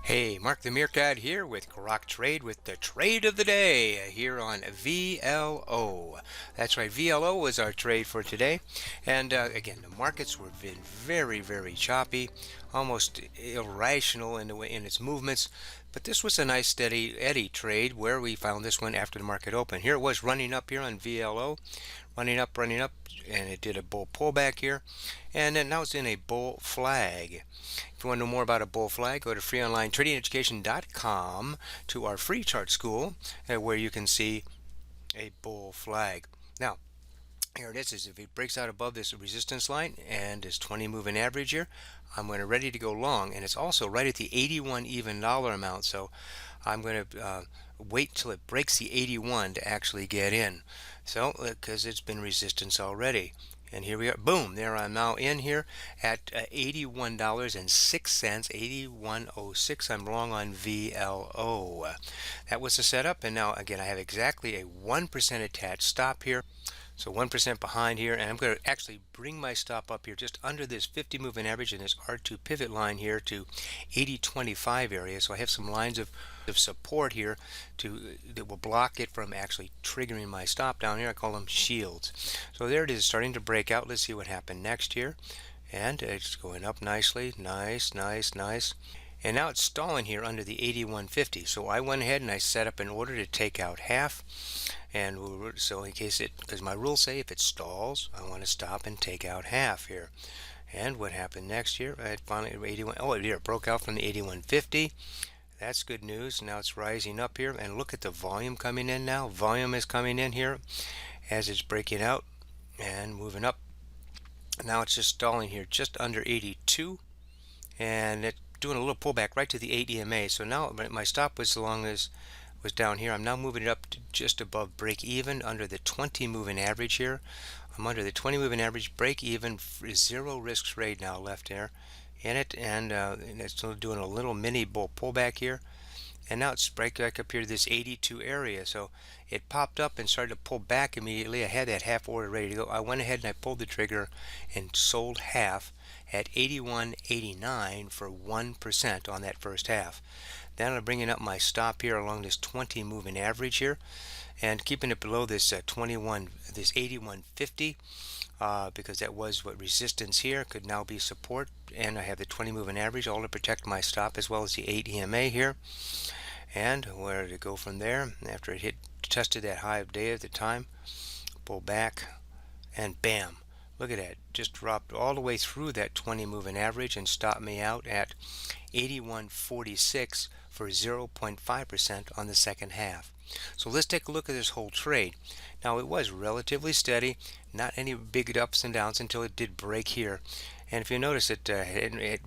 Hey, Mark the Meerkat here with Grok Trade with the trade of the day here on VLO. That's right, VLO was our trade for today. And again, the markets were been very choppy, almost irrational in its movements. But this was a nice steady eddy trade where we found this one after the market opened. Here it was running up here on VLO, running up, and it did a bull pullback here. And then now it's in a bull flag. If you want to know more about a bull flag, go to freeonlinetradingeducation.com to our free chart school where you can see a bull flag. Now, here it is. If it breaks out above this resistance line and this 20 moving average here, I'm going to ready to go long, and it's also right at the 81 even dollar amount. So I'm going to wait till it breaks the 81 to actually get in. So because it's been resistance already. And here we are. Boom. There I'm now in here at $81.06, 81.06. I'm long on VLO. That was the setup. And now, again, I have exactly a 1% attached stop here. So 1% behind here, and I'm going to actually bring my stop up here just under this 50 moving average and this R2 pivot line here to 80.25 area. So I have some lines of support here that will block it from actually triggering my stop down here. I call them shields. So there it is, starting to break out. Let's see what happened next here. And it's going up nicely. Nice. And now it's stalling here under the 81.50. So I went ahead and I set up an order to take out half. And so in case because my rules say if it stalls, I want to stop and take out half here. And what happened next here? I finally 81. Oh, it broke out from the 81.50. That's good news. Now it's rising up here, and look at the volume coming in now. Volume is coming in here as it's breaking out and moving up. Now it's just stalling here, just under 82, and it's doing a little pullback right to the 8 EMA. So now my stop was was down here. I'm now moving it up to just above break even under the 20 moving average here. I'm under the 20 moving average, break even, zero risk trade now left there in it, and it's doing a little mini bull pullback here. And now it's break back up here to this 82 area. So it popped up and started to pull back immediately. I had that half order ready to go. I went ahead and I pulled the trigger and sold half at 81.89 for 1% on that first half. Then I'm bringing up my stop here along this 20 moving average here and keeping it below this 81.50 because that was what resistance here could now be support, and I have the 20 moving average all to protect my stop as well as the 8 EMA here. And where to go from there after it tested that high of day at the time, pull back, and bam, look at that, just dropped all the way through that 20 moving average and stopped me out at 81.46 for 0.5% on the second half. So let's take a look at this whole trade. Now it was relatively steady, not any big ups and downs until it did break here. And if you notice it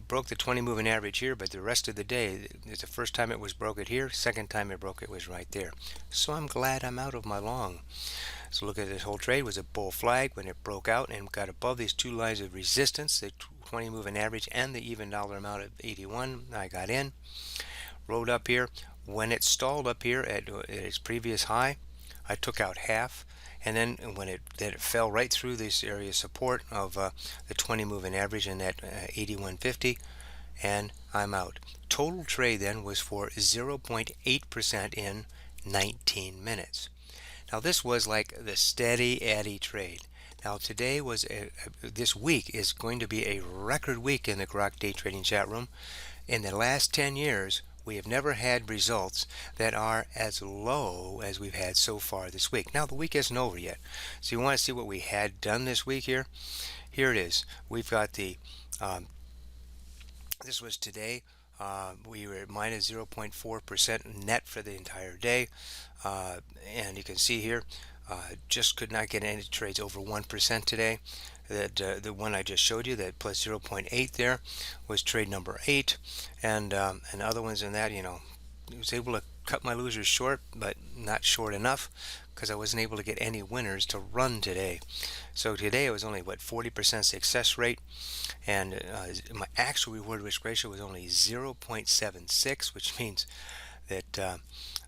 broke the 20 moving average here, but the rest of the day, it's the first time it was broke it here, second time it broke it was right there. So I'm glad I'm out of my long. So look at this whole trade was a bull flag when it broke out and got above these two lines of resistance, the 20 moving average and the even dollar amount of 81. I got in, rode up here. When it stalled up here at its previous high, I took out half, and then when it fell right through this area of support of the 20 moving average and that 81.50, and I'm out. Total trade then was for 0.8% in 19 minutes. Now this was like the steady Eddie trade. Now today this week is going to be a record week in the Grok day trading chat room. In the last 10 years, we have never had results that are as low as we've had so far this week. Now the week isn't over yet, so you want to see what we had done this week here. Here it is. We've got the this was today. We were at minus 0.4% net for the entire day, and you can see here just could not get any trades over 1% today. That the one I just showed you, that plus 0.8 there, was trade number 8, and other ones in that, I was able to cut my losers short, but not short enough because I wasn't able to get any winners to run today. So today it was only 40% success rate, and my actual reward risk ratio was only 0.76, which means that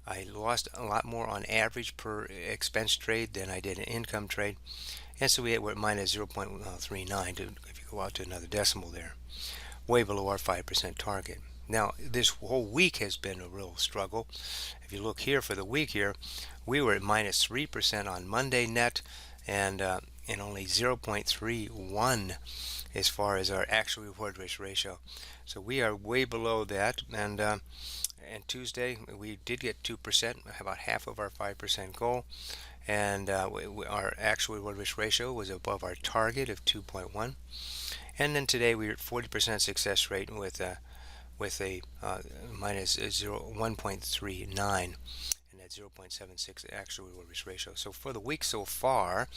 I lost a lot more on average per expense trade than I did in income trade. And so we're at minus 0.39 if you go out to another decimal there, way below our 5% target. Now, this whole week has been a real struggle. If you look here for the week here, we were at -3% on Monday net, and only 0.31 as far as our actual reward risk ratio. So we are way below that. And Tuesday we did get 2%, about half of our 5% goal, and our actual reward risk ratio was above our target of 2.1. And then today we were at 40% success rate with a minus 1.39, and at 0.76 actual reward risk ratio. So for the week so far,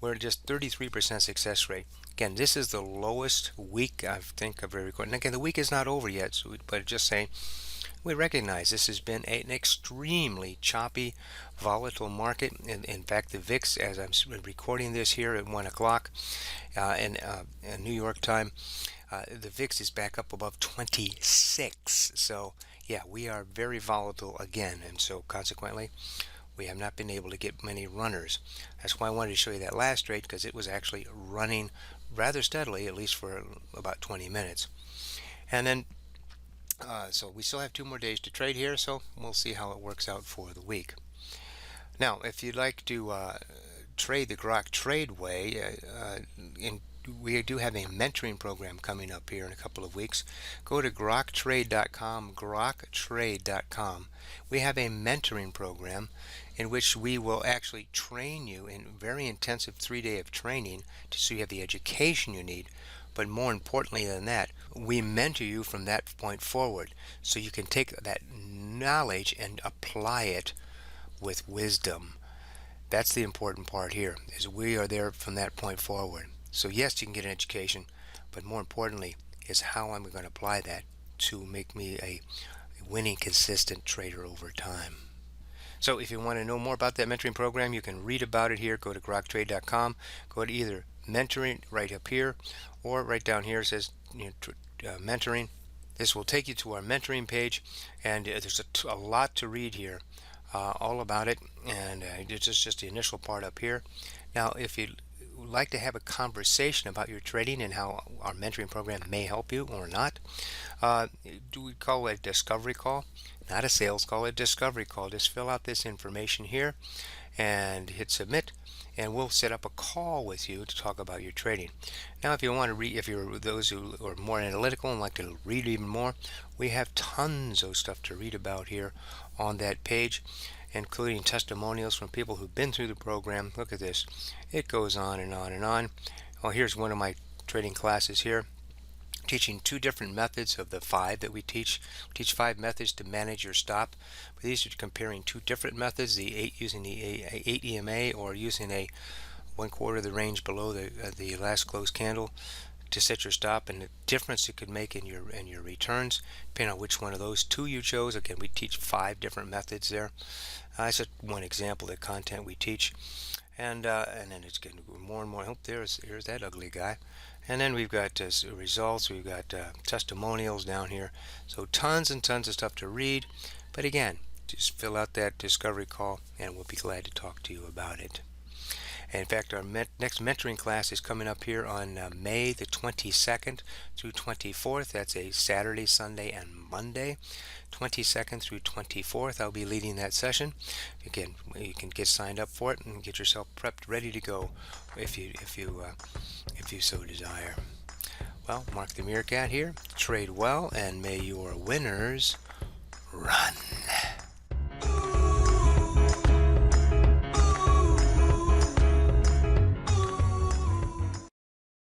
we're at just 33% success rate. Again, this is the lowest week I think I've ever recorded. And again, the week is not over yet, but just saying, we recognize this has been an extremely choppy, volatile market. In fact, the VIX, as I'm recording this here at 1 o'clock in New York time, the VIX is back up above 26. So, yeah, we are very volatile again. And so, consequently, we have not been able to get many runners. That's why I wanted to show you that last trade, because it was actually running rather steadily, at least for about 20 minutes. And then so we still have 2 more days to trade here, so we'll see how it works out for the week. Now, if you'd like to trade the Grok trade way, we do have a mentoring program coming up here in a couple of weeks. Go to groktrade.com, groktrade.com. We have a mentoring program in which we will actually train you in very intensive 3-day of training so you have the education you need. But more importantly than that, we mentor you from that point forward so you can take that knowledge and apply it with wisdom. That's the important part here, is we are there from that point forward. So yes, you can get an education, but more importantly is how I'm going to apply that to make me a winning, consistent trader over time. So if you want to know more about that mentoring program, you can read about it here. Go to groktrade.com. Go to either mentoring right up here, or right down here it says mentoring. This will take you to our mentoring page, and there's a lot to read here, all about it, and it's just the initial part up here. Now, if you would like to have a conversation about your trading and how our mentoring program may help you or not, do we call it a discovery call? Not a sales call, a discovery call. Just fill out this information here and hit submit, and we'll set up a call with you to talk about your trading. Now, if you want to read, if you're those who are more analytical and like to read even more, we have tons of stuff to read about here on that page, including testimonials from people who've been through the program. Look at this. It goes on and on and on. Well, here's one of my trading classes here, teaching 2 different methods of the 5 that we teach. We teach 5 methods to manage your stop. But these are comparing 2 different methods, the 8 using the 8 EMA, or using a 1/4 of the range below the last closed candle to set your stop, and the difference it could make in your returns depending on which one of those 2 you chose. Again, we teach 5 different methods there. That's just one example of the content we teach, and then it's getting more and more. Oh, here's that ugly guy. And then we've got results, we've got testimonials down here. So tons and tons of stuff to read. But again, just fill out that discovery call and we'll be glad to talk to you about it. And in fact, our next mentoring class is coming up here on May the 22nd through 24th. That's a Saturday, Sunday, and Monday. 22nd through 24th, I'll be leading that session. Again, you can get signed up for it and get yourself prepped, ready to go if you so desire. Well, Mark the Meerkat here. Trade well, and may your winners